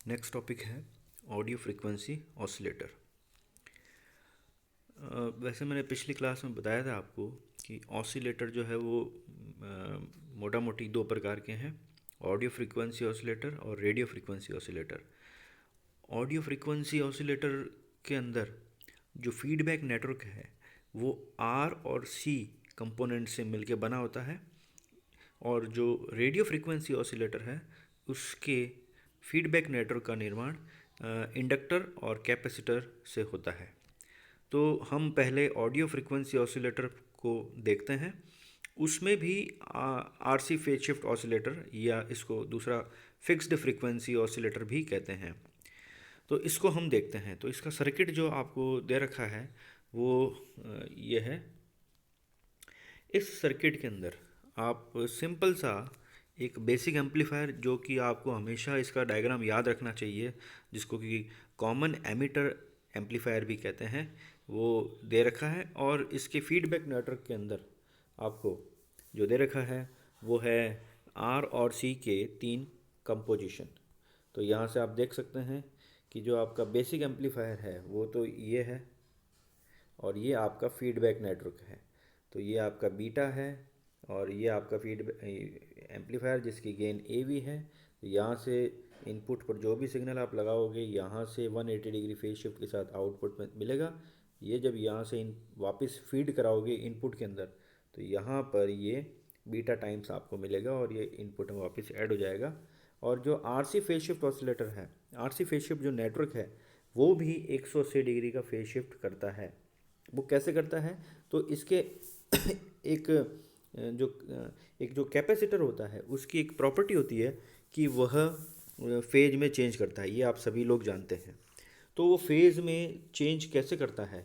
Next topic है audio frequency oscillator. वैसे मैंने पिछली क्लास में बताया था आपको कि ऑसिलेटर जो है वो मोटा मोटी दो प्रकार के हैं, ऑडियो फ्रीक्वेंसी ऑसिलेटर और radio frequency oscillator. Audio frequency oscillator के अंदर जो फीडबैक नेटवर्क है वो आर और सी कंपोनेंट से मिलके बना होता है, और जो रेडियो फ्रीक्वेंसी ऑसिलेटर है उसके फीडबैक नेटवर्क का निर्माण इंडक्टर और कैपेसिटर से होता है। तो हम पहले ऑडियो फ्रीक्वेंसी ऑसिलेटर को देखते हैं। उसमें भी आरसी फेज शिफ्ट ऑसिलेटर या इसको दूसरा फिक्स्ड फ्रीक्वेंसी ऑसिलेटर भी कहते हैं। तो इसको हम देखते हैं। तो इसका सर्किट जो आपको दे रखा है वो ये है। इस सर्किट के अंदर आप सिंपल सा एक बेसिक एम्पलीफायर, जो कि आपको हमेशा इसका डायग्राम याद रखना चाहिए, जिसको कि कॉमन एमिटर एम्पलीफायर भी कहते हैं, वो दे रखा है। और इसके फीडबैक नेटवर्क के अंदर आपको जो दे रखा है वो है आर और सी के तीन कंपोजिशन। तो यहाँ से आप देख सकते हैं कि जो आपका बेसिक एम्पलीफायर है वो तो ये है, और ये आपका फीडबैक नेटवर्क है। तो ये आपका बीटा है और ये आपका फीड एम्पलीफायर जिसकी गेन ए वी है। तो यहाँ से इनपुट पर जो भी सिग्नल आप लगाओगे यहाँ से 180 डिग्री फेज शिफ्ट के साथ आउटपुट में मिलेगा। ये जब यहाँ से वापस फीड कराओगे इनपुट के अंदर तो यहाँ पर ये बीटा टाइम्स आपको मिलेगा और ये इनपुट में वापस ऐड हो जाएगा। और जो आरसी फेज शिफ्ट ऑसिलेटर है, आरसी फेज शिफ्ट जो नेटवर्क है वो भी 180 डिग्री का फेज शिफ्ट करता है। वो कैसे करता है? तो इसके एक जो एक जो कैपेसिटर होता है उसकी एक प्रॉपर्टी होती है कि वह फेज में चेंज करता है, ये आप सभी लोग जानते हैं। तो वो फेज में चेंज कैसे करता है?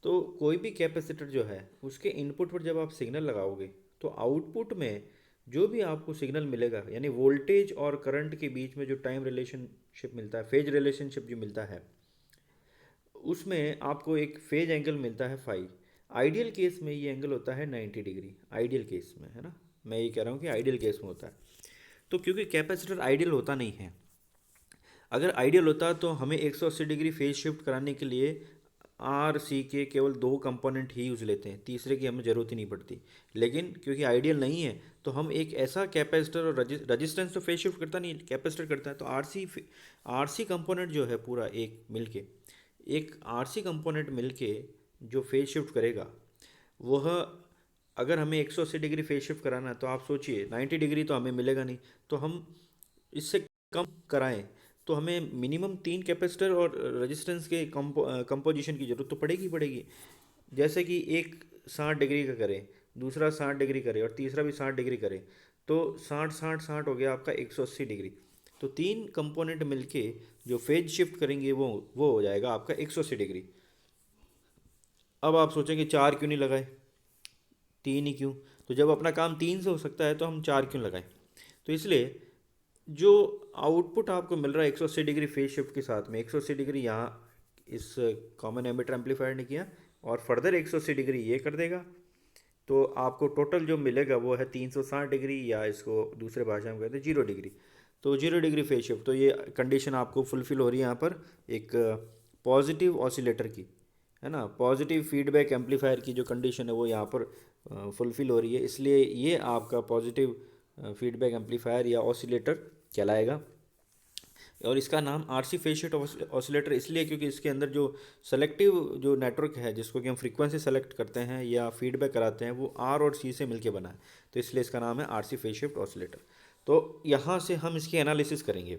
तो कोई भी कैपेसिटर जो है उसके इनपुट पर जब आप सिग्नल लगाओगे तो आउटपुट में जो भी आपको सिग्नल मिलेगा, यानी वोल्टेज और करंट के बीच में जो टाइम रिलेशनशिप मिलता है, फेज रिलेशनशिप जो मिलता है, उसमें आपको एक फेज एंगल मिलता है फाई। आइडियल केस में ये एंगल होता है 90 डिग्री, आइडियल केस में, है ना। मैं ये कह रहा हूँ कि आइडियल केस में होता है। तो क्योंकि कैपेसिटर आइडियल होता नहीं है, अगर आइडियल होता तो हमें 180 डिग्री फेज शिफ्ट कराने के लिए आर सी के केवल दो कंपोनेंट ही यूज़ लेते हैं, तीसरे की हमें ज़रूरत ही नहीं पड़ती। लेकिन क्योंकि आइडियल नहीं है तो हम एक ऐसा कैपेसिटर, और रजिस्टेंस तो फेज शिफ्ट करता नहीं, कैपेसिटर करता है। तो आर सी कंपोनेंट जो है पूरा एक मिलके, एक आरसी कंपोनेंट मिलके जो फेज शिफ्ट करेगा वह, अगर हमें 180 डिग्री फेज शिफ्ट कराना है तो आप सोचिए 90 डिग्री तो हमें मिलेगा नहीं। तो हम इससे कम कराएं तो हमें मिनिमम 3 कैपेसिटर और रेजिस्टेंस के कंपोजिशन की ज़रूरत तो पड़ेगी पड़ेगी। जैसे कि एक 60 डिग्री का करे, दूसरा 60 डिग्री करे और तीसरा भी 60 डिग्री करे, तो 60 60 60 हो गया आपका 180 डिग्री। तो तीन कंपोनेंट मिलके जो फेज शिफ्ट करेंगे वो हो जाएगा आपका 180 डिग्री। अब आप सोचेंगे चार क्यों नहीं लगाए, तीन ही क्यों? तो जब अपना काम तीन से हो सकता है तो हम चार क्यों लगाएं? तो इसलिए जो आउटपुट आपको मिल रहा है 180 डिग्री फेज शिफ्ट के साथ में, 180 डिग्री यहाँ इस कॉमन एमिटर एम्पलीफायर ने किया और फर्दर 180 डिग्री ये कर देगा। तो आपको टोटल जो मिलेगा वो है 360 डिग्री, या इसको दूसरे भाषा में कहते हैं 0 डिग्री। तो 0 डिग्री फेज शिफ्ट, तो ये कंडीशन आपको फुलफिल हो रही है यहाँ पर एक पॉजिटिव ऑसिलेटर की, है ना। पॉजिटिव फीडबैक एम्पलीफायर की जो कंडीशन है वो यहाँ पर फुलफिल हो रही है, इसलिए ये आपका पॉजिटिव फीडबैक एम्पलीफायर या ऑसिलेटर कहलाएगा। और इसका नाम आरसी फेज शिफ्ट ऑसिलेटर इसलिए क्योंकि इसके अंदर जो सेलेक्टिव जो नेटवर्क है, जिसको कि हम फ्रीक्वेंसी सेलेक्ट करते हैं या फीडबैक कराते हैं, वो आर और सी से मिलके बना है। तो इसलिए इसका नाम है आरसी फेज शिफ्ट ऑसिलेटर। तो यहाँ से हम इसकी एनालिसिस करेंगे।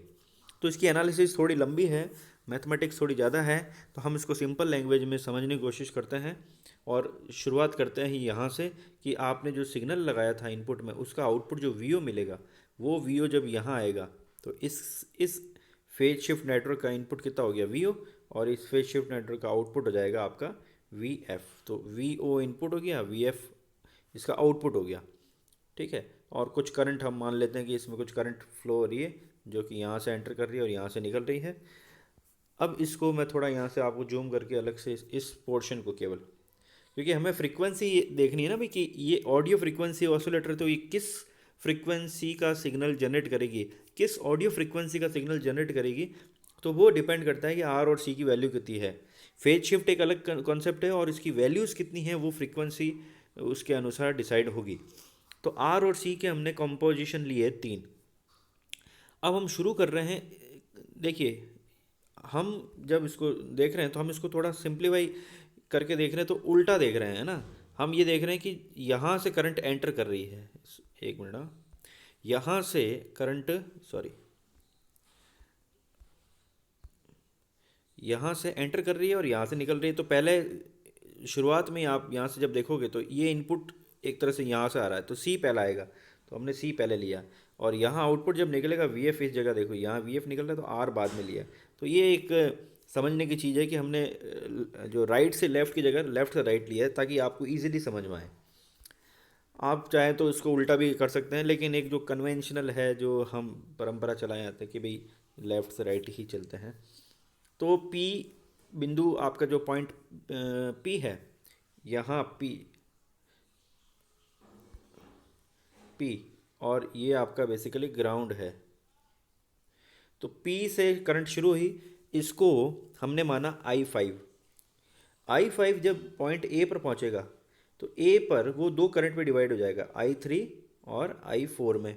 तो इसकी एनालिसिस थोड़ी लंबी है, मैथमेटिक्स थोड़ी ज़्यादा है, तो हम इसको सिंपल लैंग्वेज में समझने की कोशिश करते हैं। और शुरुआत करते हैं यहाँ से कि आपने जो सिग्नल लगाया था इनपुट में, उसका आउटपुट जो वीओ मिलेगा, वो वीओ जब यहाँ आएगा तो इस फेज शिफ्ट नेटवर्क का इनपुट कितना हो गया, वीओ, और इस फेज शिफ्ट नेटवर्क का आउटपुट हो जाएगा आपका वी एफ। तो वी ओ इनपुट हो गया, वी एफ इसका आउटपुट हो गया, ठीक है। और कुछ करंट हम मान लेते हैं कि इसमें कुछ करंट फ्लो हो रही है जो कि यहाँ से एंटर कर रही है और यहाँ से निकल रही है। अब इसको मैं थोड़ा यहाँ से आपको जूम करके अलग से इस पोर्शन को केवल, क्योंकि हमें फ्रीक्वेंसी देखनी है ना भाई कि ये ऑडियो फ्रीक्वेंसी ऑसिलेटर तो ये किस फ्रीक्वेंसी का सिग्नल जनरेट करेगी, किस ऑडियो फ्रीक्वेंसी का सिग्नल जनरेट करेगी, तो वो डिपेंड करता है कि आर और सी की वैल्यू कितनी है। फेज शिफ्ट एक अलग कॉन्सेप्ट है और इसकी वैल्यूज़ कितनी है वो फ्रीक्वेंसी उसके अनुसार डिसाइड होगी। तो आर और सी के हमने कॉम्पोजिशन लिए 3। अब हम शुरू कर रहे हैं। देखिए, हम जब इसको देख रहे हैं तो हम इसको थोड़ा सिंप्लीफाई करके देख रहे हैं, तो उल्टा देख रहे हैं ना। हम ये देख रहे हैं कि यहाँ से करंट एंटर कर रही है, एक मिनट, यहाँ से करंट, सॉरी, यहाँ से एंटर कर रही है और यहाँ से निकल रही है। तो पहले शुरुआत में आप यहाँ से जब देखोगे तो ये इनपुट एक तरह से यहाँ से आ रहा है, तो सी पहला आएगा, तो हमने सी पहले लिया। और यहाँ आउटपुट जब निकलेगा वी एफ, इस जगह देखो यहाँ वी एफ निकल रहा है, तो आर बाद में लिया। तो ये एक समझने की चीज़ है कि हमने जो राइट से लेफ़्ट की जगह लेफ़्ट से राइट लिया है, ताकि आपको ईजिली समझ में आए। आप चाहें तो इसको उल्टा भी कर सकते हैं, लेकिन एक जो कन्वेंशनल है, जो हम परंपरा चलाए आते हैं कि भाई लेफ़्ट से राइट ही चलते हैं। तो पी बिंदु आपका जो पॉइंट पी है, यहाँ पी पी और ये आपका बेसिकली ग्राउंड है। तो पी से करंट शुरू हुई, इसको हमने माना I5। जब पॉइंट ए पर पहुंचेगा तो ए पर वो दो करंट में डिवाइड हो जाएगा, I3 और I4 में।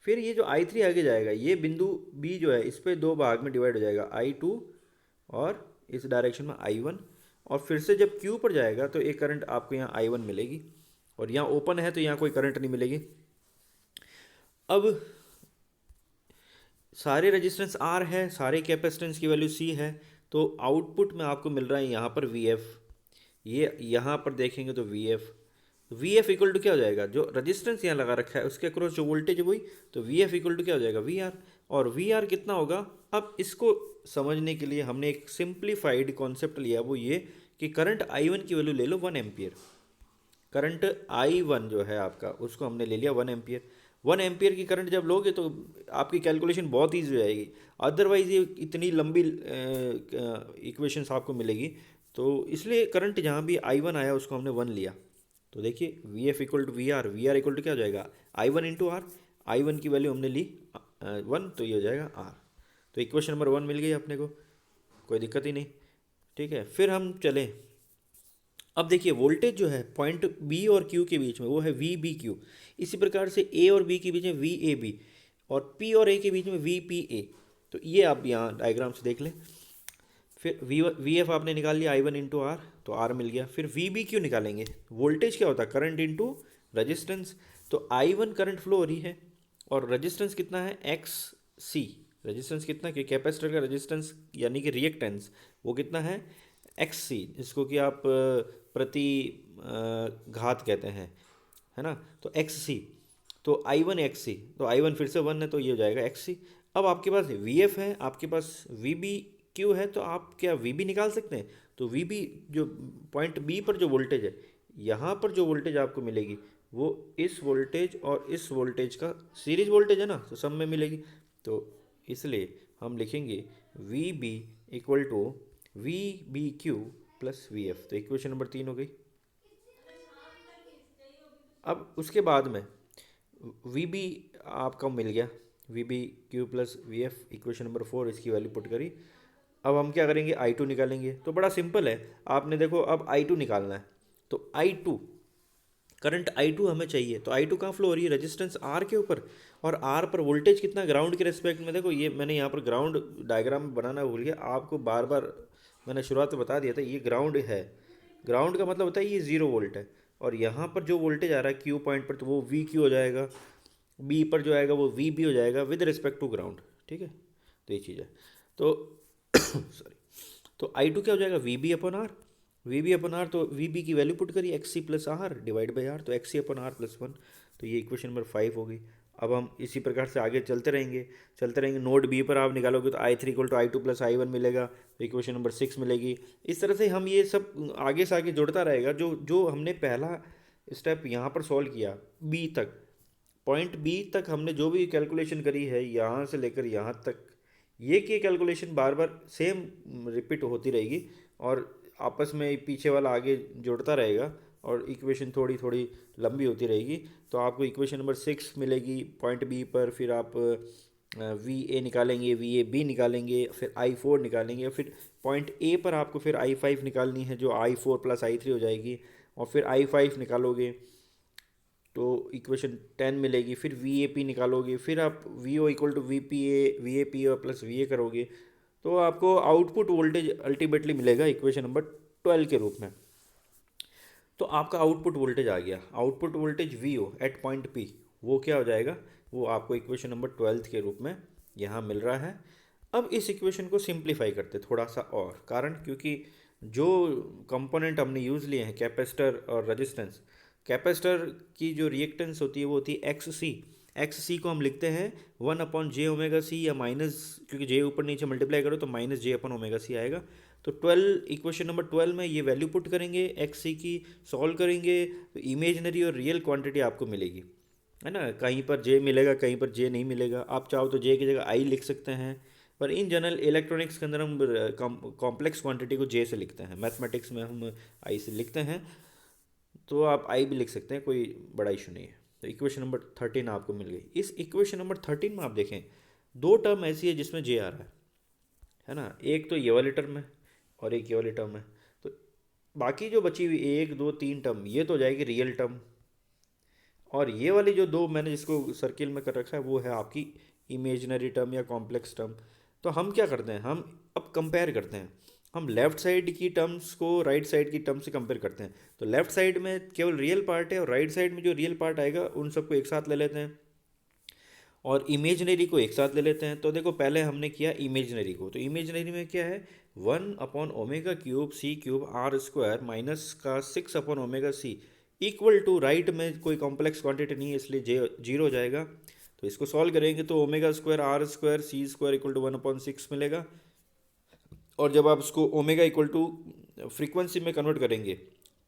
फिर ये जो I3 आगे जाएगा, ये बिंदु बी जो है इस पर दो भाग में डिवाइड हो जाएगा, I2 और इस डायरेक्शन में I1। और फिर से जब Q पर जाएगा तो एक करंट आपको यहाँ I1 मिलेगी, और यहाँ ओपन है तो यहाँ कोई करंट नहीं मिलेगी। अब सारे रेजिस्टेंस R है, सारे कैपेसिटेंस की वैल्यू C है, तो आउटपुट में आपको मिल रहा है यहाँ पर VF। ये यहाँ पर देखेंगे तो VF इक्वल टू क्या हो जाएगा, जो रेजिस्टेंस यहाँ लगा रखा है उसके अक्रॉस जो वोल्टेज है वही, तो VF इक्वल टू क्या हो जाएगा, VR। और VR कितना होगा, अब इसको समझने के लिए हमने एक सिंप्लीफाइड कॉन्सेप्ट लिया, वो ये कि करंट I1 की वैल्यू ले लो 1 एम्पियर। करंट I1 जो है आपका, उसको हमने ले लिया 1 एम्पियर। 1 एम्पियर की करंट जब लोगे तो आपकी कैलकुलेशन बहुत ईजी हो जाएगी, अदरवाइज ये इतनी लंबी इक्वेशंस आपको मिलेगी। तो इसलिए करंट जहाँ भी I1 आया उसको हमने 1 लिया। तो देखिए VF equal to VR equal to क्या हो जाएगा, I1 इंटू आर। I1 की वैल्यू हमने ली 1, तो ये हो जाएगा R। तो इक्वेशन नंबर 1 मिल गई अपने को, कोई दिक्कत ही नहीं। ठीक है, फिर हम चलें। अब देखिए वोल्टेज जो है पॉइंट बी और क्यू के बीच में वो है वी बी क्यू। इसी प्रकार से ए और बी के बीच में वी ए बी, और पी और ए के बीच में वी पी ए। तो ये आप यहाँ डायग्राम से देख लें। फिर वी एफ आपने निकाल लिया I1 इंटू आर, तो आर मिल गया। फिर वी बी क्यू निकालेंगे, वोल्टेज क्या होता है, करंट इंटू रजिस्टेंस। तो I1 करंट फ्लो हो रही है और रजिस्टेंस कितना है, एक्स सी। रजिस्टेंस कितना, कि कैपेसिटर का रजिस्टेंस यानी कि रिएक्टेंस वो कितना है, एक्स सी, जिसको कि आप प्रति घात कहते हैं, है ना। तो एक्स सी, तो I1 एक्स सी, तो I1 फिर से 1 है, तो ये हो जाएगा एक्स सी। अब आपके पास VF है, आपके पास VB क्यू है, तो आप क्या VB निकाल सकते हैं। तो VB जो पॉइंट B पर जो वोल्टेज है, यहाँ पर जो वोल्टेज आपको मिलेगी वो इस वोल्टेज और इस वोल्टेज का सीरीज वोल्टेज है ना, तो सब में मिलेगी। तो इसलिए हम लिखेंगे VB equal to VBQ plus VF। तो इक्वेशन नंबर 3 हो गई। अब उसके बाद में VB आपका मिल गया, VBQ plus VF, equation number 4, इसकी वैल्यू पुट करी। अब हम क्या करेंगे, I2 निकालेंगे। तो बड़ा सिंपल है, आपने देखो अब I2 निकालना है, तो I2 करंट I2 हमें चाहिए। तो I2 कहाँ फ्लो हो रही है, रेजिस्टेंस R के ऊपर, और R पर वोल्टेज कितना, ग्राउंड के रिस्पेक्ट में। देखो ये मैंने यहाँ पर ग्राउंड डायग्राम बनाना भूल गया, आपको बार बार मैंने शुरुआत में बता दिया था, ये ग्राउंड है। ग्राउंड का मतलब होता है ये 0 वोल्ट है, और यहाँ पर जो वोल्टेज आ रहा है क्यू पॉइंट पर, तो वो VQ हो जाएगा। बी पर जो आएगा वो VB हो जाएगा विद रिस्पेक्ट टू ग्राउंड। ठीक है, तो ये चीज़ है। तो सॉरी, तो I2 क्या हो जाएगा, VB upon R. VB upon R, तो VB की वैल्यू पुट करिए, XC plus R divide by R, तो XC अपॉन आर प्लस 1। तो ये इक्वेशन नंबर 5 हो गई। अब हम इसी प्रकार से आगे चलते रहेंगे। नोड बी पर आप निकालोगे तो I3 equal to I2 plus I1 मिलेगा, तो इक्वेशन नंबर 6 मिलेगी। इस तरह से हम ये सब आगे से आगे जुड़ता रहेगा। जो जो हमने पहला स्टेप यहाँ पर सॉल्व किया बी तक, पॉइंट बी तक हमने जो भी कैलकुलेशन करी है यहाँ से लेकर यहाँ तक, ये की कैलकुलेशन बार बार सेम रिपीट होती रहेगी, और आपस में पीछे वाला आगे जुड़ता रहेगा, और इक्वेशन थोड़ी थोड़ी लंबी होती रहेगी। तो आपको इक्वेशन नंबर 6 मिलेगी पॉइंट बी पर, फिर आप वी ए निकालेंगे, वी ए बी निकालेंगे, फिर आई फोर निकालेंगे, फिर पॉइंट ए पर आपको फिर आई फाइव निकालनी है जो आई फोर प्लस आई थ्री हो जाएगी, और फिर आई फाइव निकालोगे तो इक्वेशन 10 मिलेगी। फिर वी ए पी निकालोगे, फिर आप V O equal to V A P O plus V A करोगे, तो आपको आउटपुट वोल्टेज अल्टीमेटली मिलेगा इक्वेशन नंबर 12 के रूप में। तो आपका आउटपुट वोल्टेज आ गया, output voltage V O at point P, वो क्या हो जाएगा, वो आपको इक्वेशन नंबर 12 के रूप में यहाँ मिल रहा है। अब इस इक्वेशन को सिंप्लीफाई करते थोड़ा सा, और कारण क्योंकि जो कंपोनेंट हमने यूज़ लिए हैं कैपेसिटर और रेजिस्टेंस, कैपेसिटर की जो रिएक्टेंस होती है वो होती है एक्स सी। एक्स सी को हम लिखते हैं 1/j⍵c या माइनस, क्योंकि जे ऊपर नीचे मल्टीप्लाई करो तो -j/ωc आएगा। तो 12 इक्वेशन नंबर 12 में ये वैल्यू पुट करेंगे एक्स सी की, सॉल्व करेंगे तो इमेजनरी और रियल क्वांटिटी आपको मिलेगी, है ना। कहीं पर जे मिलेगा, कहीं पर जे नहीं मिलेगा। आप चाहो तो जे की जगह आई लिख सकते हैं, पर इन जनरल इलेक्ट्रॉनिक्स के अंदर हम कॉम्प्लेक्स क्वांटिटी को जे से लिखते हैं, मैथमेटिक्स में हम आई से लिखते हैं, तो आप आई भी लिख सकते हैं, कोई बड़ा इशू नहीं है। तो इक्वेशन नंबर 13 आपको मिल गई। इस इक्वेशन नंबर 13 में आप देखें दो टर्म ऐसी है जिसमें जे आ रहा है ना, एक तो ये वाली टर्म है और एक ये वाली टर्म है। तो बाकी जो बची हुई 1 2 3 टर्म, ये तो हो जाएगी रियल टर्म, और ये वाली जो दो मैंने जिसको सर्किल में कर रखा है वो है आपकी इमेजिनरी टर्म या कॉम्प्लेक्स टर्म। तो हम क्या करते हैं, हम अब कंपेयर करते हैं, हम लेफ्ट साइड की टर्म्स को राइट साइड की टर्म से कंपेयर करते हैं। तो लेफ्ट साइड में केवल रियल पार्ट है और राइट साइड में जो रियल पार्ट आएगा उन सबको एक साथ ले लेते हैं, और इमेजनरी को एक साथ ले लेते हैं। तो देखो पहले हमने किया इमेजनरी को, तो इमेजनरी में क्या है 1/ω³ c³ r² माइनस का 6/ω⍵c इक्वल टू, राइट में कोई कॉम्प्लेक्स क्वांटिटी नहीं है इसलिए जे जीरो हो जाएगा। तो इसको सॉल्व करेंगे तो ω²r² इक्वल टू 1/6 मिलेगा, और जब आप उसको ओमेगा इक्वल टू फ्रीक्वेंसी में कन्वर्ट करेंगे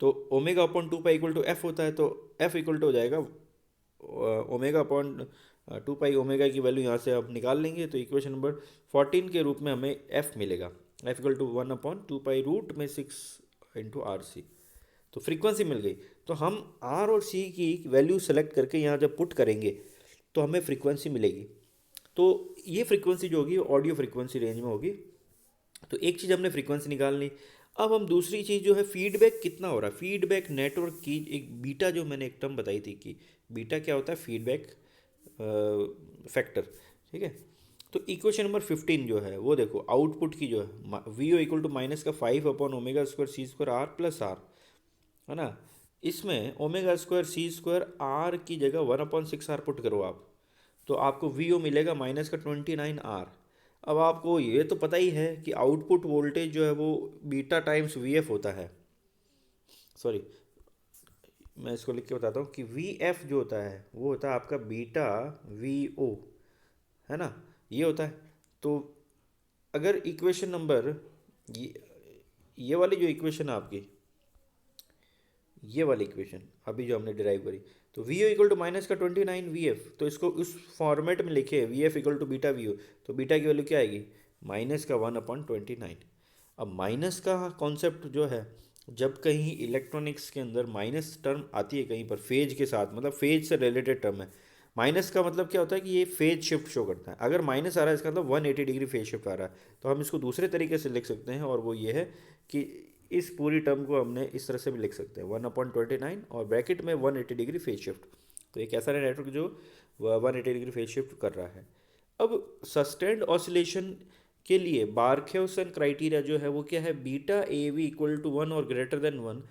तो ω/2π इक्वल टू एफ होता है, तो एफ इक्वल टू हो जाएगा ω/2π। ओमेगा की वैल्यू यहाँ से आप निकाल लेंगे तो इक्वेशन नंबर 14 के रूप में हमें एफ मिलेगा, एफ इक्वल टू 1/2π√6 तो फ्रीक्वेंसी मिल गई। तो हम आर और सी की वैल्यू सेलेक्ट करके यहाँ जब पुट करेंगे तो हमें फ्रीक्वेंसी मिलेगी। तो ये फ्रीक्वेंसी जो होगी ऑडियो फ्रीक्वेंसी रेंज में होगी। तो एक चीज़ हमने फ्रीक्वेंसी निकाल ली। अब हम दूसरी चीज़ जो है फीडबैक कितना हो रहा है, फीडबैक नेटवर्क की एक बीटा, जो मैंने एक टर्म बताई थी कि बीटा क्या होता है, फीडबैक फैक्टर, ठीक है। तो इक्वेशन नंबर 15 जो है वो देखो, आउटपुट की जो है V O equal to minus का 5/ω²c² r+r, है ना। इसमें ω²c² r की जगह 1/6r पुट करो आप, तो आपको वी ओ मिलेगा माइनस का 29r। अब आपको ये तो पता ही है कि आउटपुट वोल्टेज जो है वो बीटा टाइम्स वी एफ होता है, सॉरी मैं इसको लिख के बताता हूँ कि वी एफ जो होता है वो होता है आपका बीटा वी ओ, है ना, ये होता है। तो अगर इक्वेशन नंबर ये वाली जो इक्वेशन है आपकी, ये वाली इक्वेशन अभी जो हमने डिराइव करी, तो V O equal to minus का 29 वी एफ, तो इसको उस फॉर्मेट में लिखे V F equal to beta V O, तो बीटा की वैल्यू क्या आएगी माइनस का 1/29। अब माइनस का कॉन्सेप्ट जो है, जब कहीं इलेक्ट्रॉनिक्स के अंदर माइनस टर्म आती है कहीं पर फेज के साथ, मतलब फेज से रिलेटेड टर्म है, माइनस का मतलब क्या होता है कि ये फेज शिफ्ट शो करता है। अगर माइनस आ रहा है इसका मतलब 180 डिग्री फेज शिफ्ट आ रहा है। तो हम इसको दूसरे तरीके से लिख सकते हैं, और वो ये है कि इस पूरी टर्म को हमने इस तरह से भी लिख सकते हैं 1/29 और ब्रैकेट में 180 डिग्री फेज शिफ्ट। तो एक ऐसा नेटवर्क जो 180 डिग्री फेज शिफ्ट कर रहा है। अब सस्टेन्ड ऑसिलेशन के लिए बार्खेउसन क्राइटेरिया जो है वो क्या है, beta A V equal to 1 और ग्रेटर देन 1,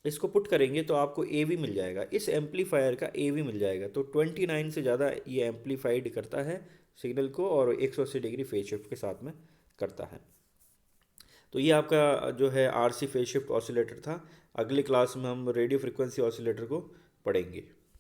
इसको पुट करेंगे तो आपको ए वी मिल जाएगा, इस एम्पलीफायर का ए वी मिल जाएगा। तो 29 से ज़्यादा ये एम्पलीफाइड करता है सिग्नल को, और 180 डिग्री फेज शिफ्ट के साथ में करता है। तो ये आपका जो है आरसी फेज शिफ्ट ऑसिलेटर था। अगली क्लास में हम रेडियो फ्रिक्वेंसी ऑसिलेटर को पढ़ेंगे।